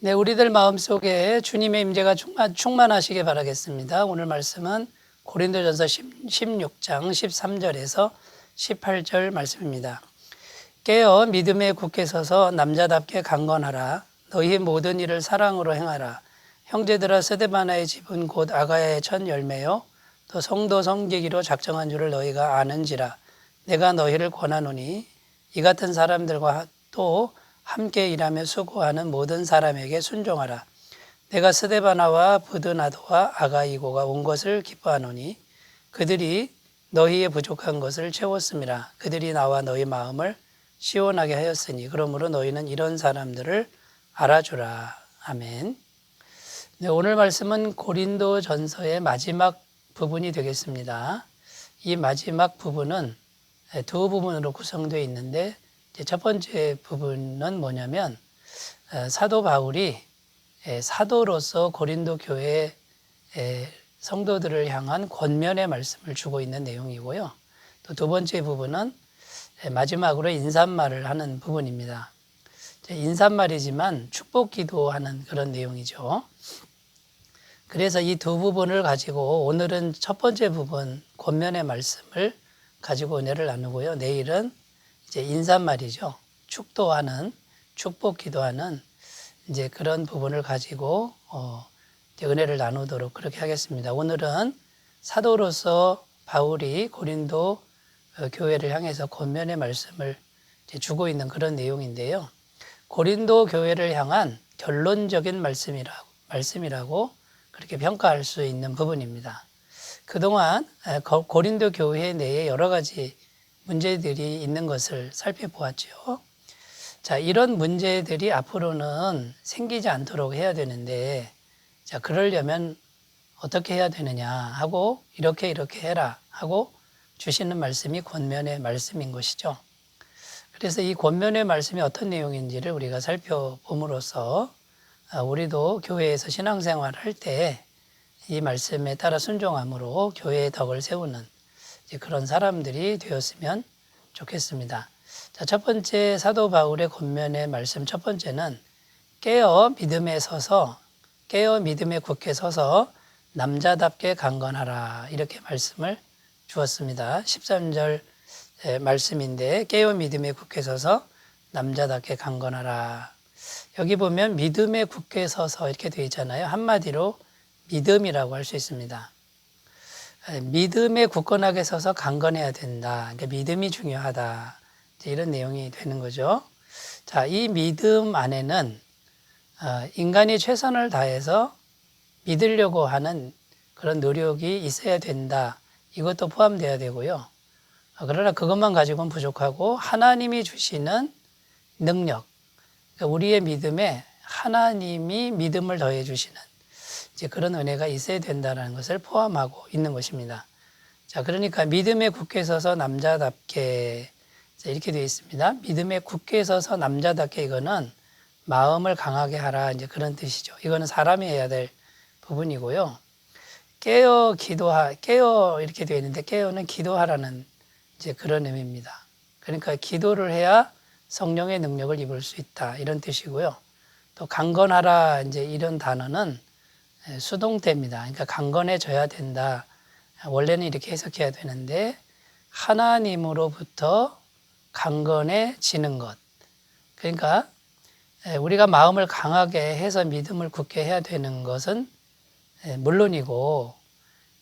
네, 우리들 마음속에 주님의 임재가 충만하시길 바라겠습니다. 오늘 말씀은 고린도전서 16장 13절에서 18절 말씀입니다. 깨어 믿음에 굳게 서서 남자답게 강건하라. 너희 모든 일을 사랑으로 행하라. 형제들아, 스데바나의 집은 곧 아가야의 첫 열매요 또 성도 섬기기로 작정한 줄을 너희가 아는지라. 내가 너희를 권하노니 이 같은 사람들과 또 함께 일하며 수고하는 모든 사람에게 순종하라. 내가 스데바나와 부드나도와 아가이고가 온 것을 기뻐하노니 그들이 너희의 부족한 것을 채웠음이라. 그들이 나와 너희 마음을 시원하게 하였으니 그러므로 너희는 이런 사람들을 알아주라. 아멘. 네, 오늘 말씀은 고린도 전서의 마지막 부분이 되겠습니다. 이 마지막 부분은 두 부분으로 구성되어 있는데 첫 번째 부분은 뭐냐면 사도 바울이 사도로서 고린도 교회 성도들을 향한 권면의 말씀을 주고 있는 내용이고요. 또 두 번째 부분은 마지막으로 인사말을 하는 부분입니다. 인사말이지만 축복 기도하는 그런 내용이죠. 그래서 이 두 부분을 가지고 오늘은 첫 번째 부분 권면의 말씀을 가지고 은혜를 나누고요. 내일은 이제 인사말이죠. 축도하는 축복 기도하는 이제 그런 부분을 가지고 이제 은혜를 나누도록 그렇게 하겠습니다. 오늘은 사도로서 바울이 고린도 교회를 향해서 권면의 말씀을 이제 주고 있는 그런 내용인데요. 고린도 교회를 향한 결론적인 말씀이라고 그렇게 평가할 수 있는 부분입니다. 그동안 고린도 교회 내에 여러 가지 문제들이 있는 것을 살펴보았죠. 자, 이런 문제들이 앞으로는 생기지 않도록 해야 되는데, 자, 그러려면 어떻게 해야 되느냐 하고, 이렇게 해라 하고 주시는 말씀이 권면의 말씀인 것이죠. 그래서 이 권면의 말씀이 어떤 내용인지를 우리가 살펴봄으로써 우리도 교회에서 신앙생활을 할 때 이 말씀에 따라 순종함으로 교회의 덕을 세우는 그런 사람들이 되었으면 좋겠습니다. 자, 첫 번째 사도 바울의 권면의 말씀 첫 번째는 깨어 믿음에 굳게 서서 남자답게 강건하라 이렇게 말씀을 주었습니다. 13절 말씀인데 깨어 믿음에 굳게 서서 남자답게 강건하라. 여기 보면 믿음에 굳게 서서 이렇게 되어 있잖아요. 한마디로 믿음이라고 할 수 있습니다. 믿음에 굳건하게 서서 강건해야 된다. 그러니까 믿음이 중요하다. 이런 내용이 되는 거죠. 자, 이 믿음 안에는 인간이 최선을 다해서 믿으려고 하는 그런 노력이 있어야 된다. 이것도 포함되어야 되고요. 그러나 그것만 가지고는 부족하고 하나님이 주시는 능력, 그러니까 우리의 믿음에 하나님이 믿음을 더해 주시는 이제 그런 은혜가 있어야 된다는 것을 포함하고 있는 것입니다. 자, 그러니까 믿음에 굳게 서서 남자답게 이렇게 되어 있습니다. 믿음에 굳게 서서 남자답게 이거는 마음을 강하게 하라 이제 그런 뜻이죠. 이거는 사람이 해야 될 부분이고요. 깨어 이렇게 되어 있는데 깨어는 기도하라는 이제 그런 의미입니다. 그러니까 기도를 해야 성령의 능력을 입을 수 있다 이런 뜻이고요. 또 강건하라 이제 이런 단어는 수동태입니다. 그러니까 강건해져야 된다. 원래는 이렇게 해석해야 되는데 하나님으로부터 강건해지는 것. 그러니까 우리가 마음을 강하게 해서 믿음을 굳게 해야 되는 것은 물론이고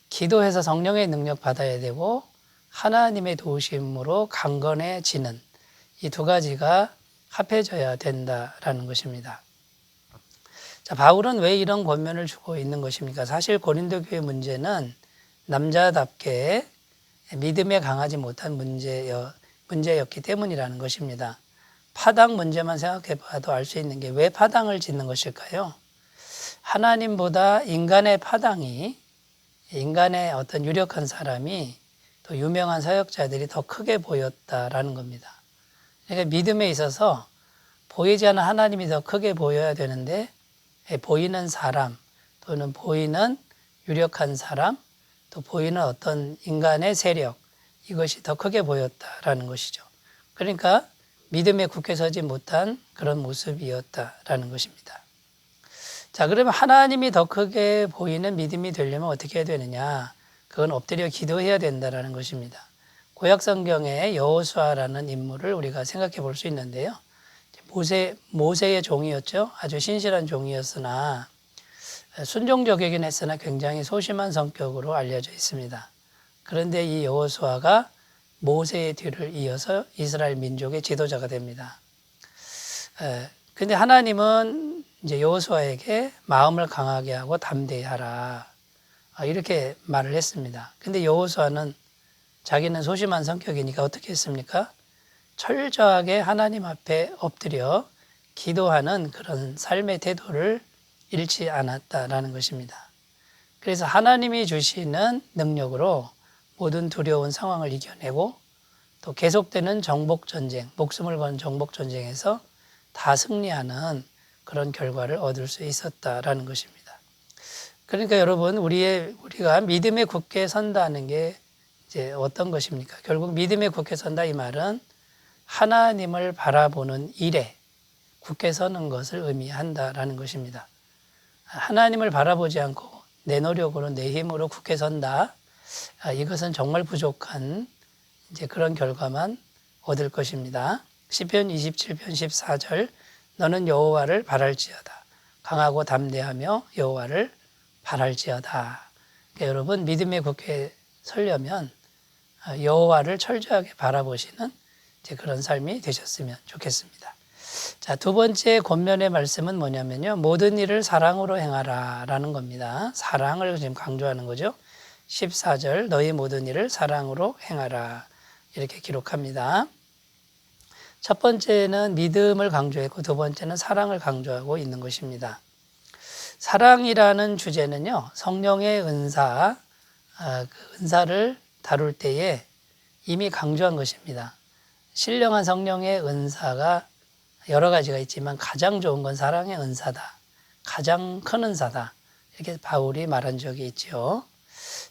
기도해서 성령의 능력 받아야 되고 하나님의 도우심으로 강건해지는 이 두 가지가 합해져야 된다라는 것입니다. 자, 바울은 왜 이런 권면을 주고 있는 것입니까? 사실 고린도 교회 문제는 남자답게 믿음에 강하지 못한 문제였기 때문이라는 것입니다. 파당 문제만 생각해 봐도 알 수 있는 게 왜 파당을 짓는 것일까요? 하나님보다 인간의 어떤 유력한 사람이 또 유명한 사역자들이 더 크게 보였다라는 겁니다. 그러니까 믿음에 있어서 보이지 않는 하나님이 더 크게 보여야 되는데 보이는 사람 또는 보이는 유력한 사람 또 보이는 어떤 인간의 세력 이것이 더 크게 보였다라는 것이죠. 그러니까 믿음에 굳게 서지 못한 그런 모습이었다라는 것입니다. 자, 그러면 하나님이 더 크게 보이는 믿음이 되려면 어떻게 해야 되느냐? 그건 엎드려 기도해야 된다라는 것입니다. 구약 성경에 여호수아라는 인물을 우리가 생각해 볼 수 있는데요. 모세의 종이었죠. 아주 신실한 종이었으나 순종적이긴 했으나 굉장히 소심한 성격으로 알려져 있습니다. 그런데 이 여호수아가 모세의 뒤를 이어서 이스라엘 민족의 지도자가 됩니다. 근데 하나님은 이제 여호수아에게 마음을 강하게 하고 담대히 하라, 이렇게 말을 했습니다. 근데 여호수아는 자기는 소심한 성격이니까 어떻게 했습니까? 철저하게 하나님 앞에 엎드려 기도하는 그런 삶의 태도를 잃지 않았다라는 것입니다. 그래서 하나님이 주시는 능력으로 모든 두려운 상황을 이겨내고 또 계속되는 정복전쟁, 목숨을 거는 정복전쟁에서 다 승리하는 그런 결과를 얻을 수 있었다라는 것입니다. 그러니까 여러분, 우리가 믿음에 굳게 선다는 게 이제 어떤 것입니까? 결국 믿음에 굳게 선다 이 말은 하나님을 바라보는 일에 굳게 서는 것을 의미한다라는 것입니다. 하나님을 바라보지 않고 내 노력으로 내 힘으로 굳게 선다. 이것은 정말 부족한 이제 그런 결과만 얻을 것입니다. 시편 27편 14절 너는 여호와를 바랄지어다. 강하고 담대하며 여호와를 바랄지어다. 그러니까 여러분, 믿음에 굳게 서려면 여호와를 철저하게 바라보시는 이제 그런 삶이 되셨으면 좋겠습니다. 자, 두 번째 권면의 말씀은 뭐냐면요. 모든 일을 사랑으로 행하라 라는 겁니다. 사랑을 지금 강조하는 거죠. 14절 너희 모든 일을 사랑으로 행하라 이렇게 기록합니다. 첫 번째는 믿음을 강조했고 두 번째는 사랑을 강조하고 있는 것입니다. 사랑이라는 주제는요. 성령의 은사, 그 은사를 다룰 때에 이미 강조한 것입니다. 신령한 성령의 은사가 여러 가지가 있지만 가장 좋은 건 사랑의 은사다. 가장 큰 은사다. 이렇게 바울이 말한 적이 있죠.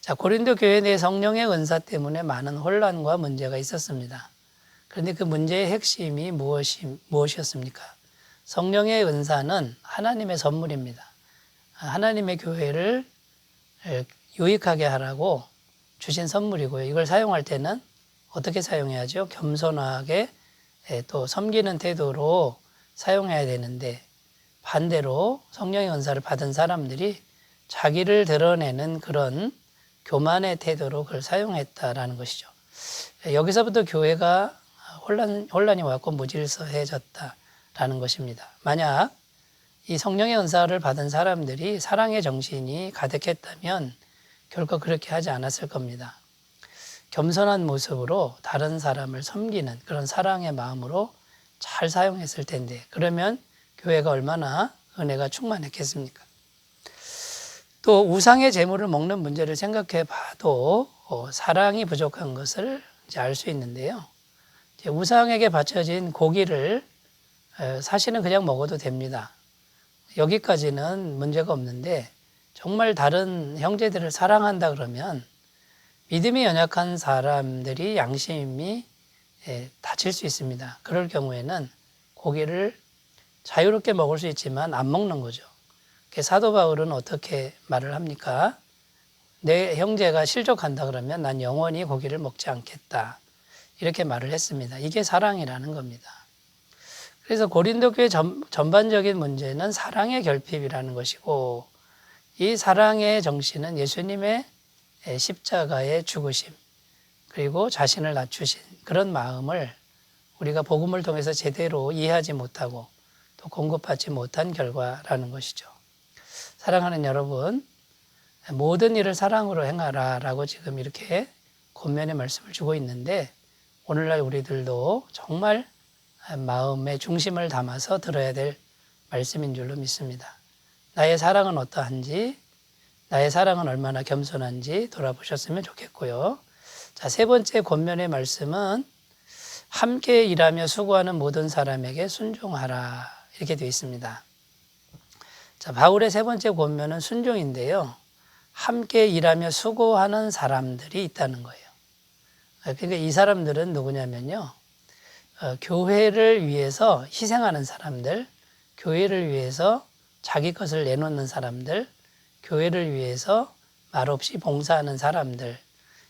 자, 고린도 교회 내 성령의 은사 때문에 많은 혼란과 문제가 있었습니다. 그런데 그 문제의 핵심이 무엇이었습니까? 성령의 은사는 하나님의 선물입니다. 하나님의 교회를 유익하게 하라고 주신 선물이고요. 이걸 사용할 때는 어떻게 사용해야죠? 겸손하게 또 섬기는 태도로 사용해야 되는데 반대로 성령의 은사를 받은 사람들이 자기를 드러내는 그런 교만의 태도로 그걸 사용했다라는 것이죠. 여기서부터 교회가 혼란이 왔고 무질서해졌다라는 것입니다. 만약 이 성령의 은사를 받은 사람들이 사랑의 정신이 가득했다면 결코 그렇게 하지 않았을 겁니다. 겸손한 모습으로 다른 사람을 섬기는 그런 사랑의 마음으로 잘 사용했을 텐데 그러면 교회가 얼마나 은혜가 충만했겠습니까? 또 우상의 제물을 먹는 문제를 생각해 봐도 사랑이 부족한 것을 알 수 있는데요. 우상에게 바쳐진 고기를 사실은 그냥 먹어도 됩니다. 여기까지는 문제가 없는데 정말 다른 형제들을 사랑한다 그러면 믿음이 연약한 사람들이 양심이 다칠 수 있습니다. 그럴 경우에는 고기를 자유롭게 먹을 수 있지만 안 먹는 거죠. 사도 바울은 어떻게 말을 합니까? 내 형제가 실족한다 그러면 난 영원히 고기를 먹지 않겠다. 이렇게 말을 했습니다. 이게 사랑이라는 겁니다. 그래서 고린도 교회 전반적인 문제는 사랑의 결핍이라는 것이고 이 사랑의 정신은 예수님의 십자가의 죽으심 그리고 자신을 낮추신 그런 마음을 우리가 복음을 통해서 제대로 이해하지 못하고 또 공급받지 못한 결과라는 것이죠. 사랑하는 여러분, 모든 일을 사랑으로 행하라 라고 지금 이렇게 권면의 말씀을 주고 있는데 오늘날 우리들도 정말 마음의 중심을 담아서 들어야 될 말씀인 줄로 믿습니다. 나의 사랑은 어떠한지, 나의 사랑은 얼마나 겸손한지 돌아보셨으면 좋겠고요. 자, 세 번째 권면의 말씀은 함께 일하며 수고하는 모든 사람에게 순종하라 이렇게 되어 있습니다. 자, 바울의 세 번째 권면은 순종인데요. 함께 일하며 수고하는 사람들이 있다는 거예요. 그러니까 이 사람들은 누구냐면요. 교회를 위해서 희생하는 사람들, 교회를 위해서 자기 것을 내놓는 사람들, 교회를 위해서 말없이 봉사하는 사람들,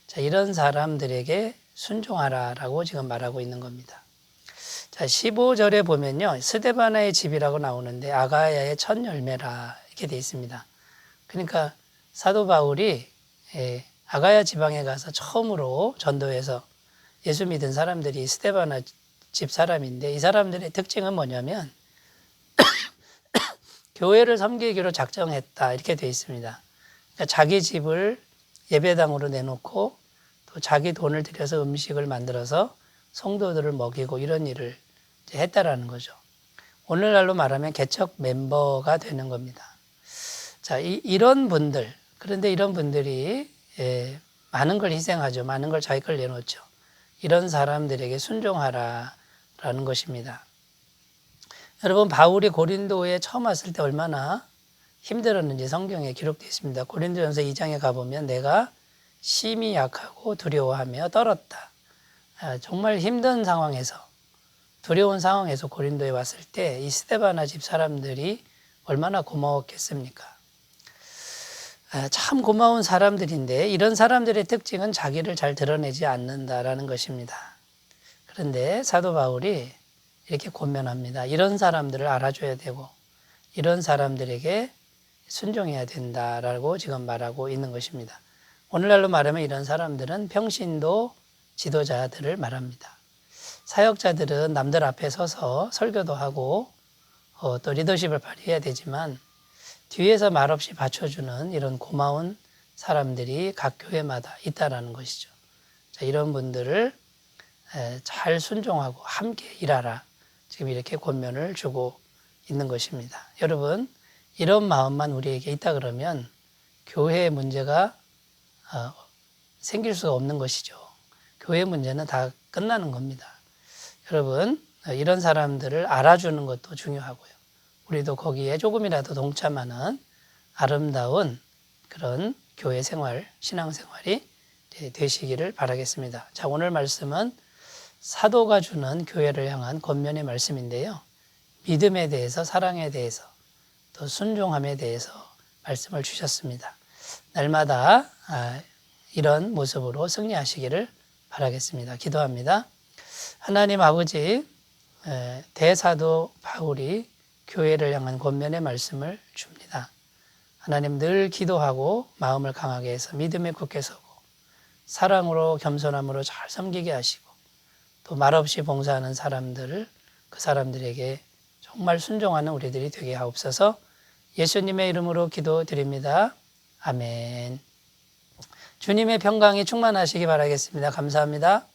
자, 이런 사람들에게 순종하라라고 지금 말하고 있는 겁니다. 자, 15절에 보면요. 스데바나의 집이라고 나오는데 아가야의 첫 열매라 이렇게 되어 있습니다. 그러니까 사도 바울이 아가야 지방에 가서 처음으로 전도해서 예수 믿은 사람들이 스데바나 집 사람인데 이 사람들의 특징은 뭐냐면 교회를 섬기기로 작정했다 이렇게 되어 있습니다. 그러니까 자기 집을 예배당으로 내놓고 또 자기 돈을 들여서 음식을 만들어서 성도들을 먹이고 이런 일을 했다라는 거죠. 오늘날로 말하면 개척 멤버가 되는 겁니다. 자, 이런 분들, 그런데 이런 분들이 많은 걸 희생하죠. 많은 걸 자기 걸 내놓죠. 이런 사람들에게 순종하라라는 것입니다. 여러분, 바울이 고린도에 처음 왔을 때 얼마나 힘들었는지 성경에 기록되어 있습니다. 고린도전서 2장에 가보면 내가 심히 약하고 두려워하며 떨었다. 정말 힘든 상황에서 두려운 상황에서 고린도에 왔을 때 이 스데바나 집 사람들이 얼마나 고마웠겠습니까? 참 고마운 사람들인데 이런 사람들의 특징은 자기를 잘 드러내지 않는다라는 것입니다. 그런데 사도 바울이 이렇게 권면합니다. 이런 사람들을 알아줘야 되고 이런 사람들에게 순종해야 된다라고 지금 말하고 있는 것입니다. 오늘날로 말하면 이런 사람들은 평신도 지도자들을 말합니다. 사역자들은 남들 앞에 서서 설교도 하고 또 리더십을 발휘해야 되지만 뒤에서 말없이 받쳐주는 이런 고마운 사람들이 각 교회마다 있다라는 것이죠. 자, 이런 분들을 잘 순종하고 함께 일하라. 지금 이렇게 권면을 주고 있는 것입니다. 여러분, 이런 마음만 우리에게 있다 그러면 교회의 문제가 생길 수가 없는 것이죠. 교회 문제는 다 끝나는 겁니다. 여러분, 이런 사람들을 알아주는 것도 중요하고요. 우리도 거기에 조금이라도 동참하는 아름다운 그런 교회 생활, 신앙 생활이 되시기를 바라겠습니다. 자, 오늘 말씀은 사도가 주는 교회를 향한 권면의 말씀인데요. 믿음에 대해서, 사랑에 대해서, 또 순종함에 대해서 말씀을 주셨습니다. 날마다 이런 모습으로 승리하시기를 바라겠습니다. 기도합니다. 하나님 아버지, 대사도 바울이 교회를 향한 권면의 말씀을 줍니다. 하나님 늘 기도하고 마음을 강하게 해서 믿음에 굳게 서고 사랑으로 겸손함으로 잘 섬기게 하시고 또 말없이 봉사하는 사람들을 그 사람들에게 정말 순종하는 우리들이 되게 하옵소서. 예수님의 이름으로 기도드립니다. 아멘. 주님의 평강이 충만하시기 바라겠습니다. 감사합니다.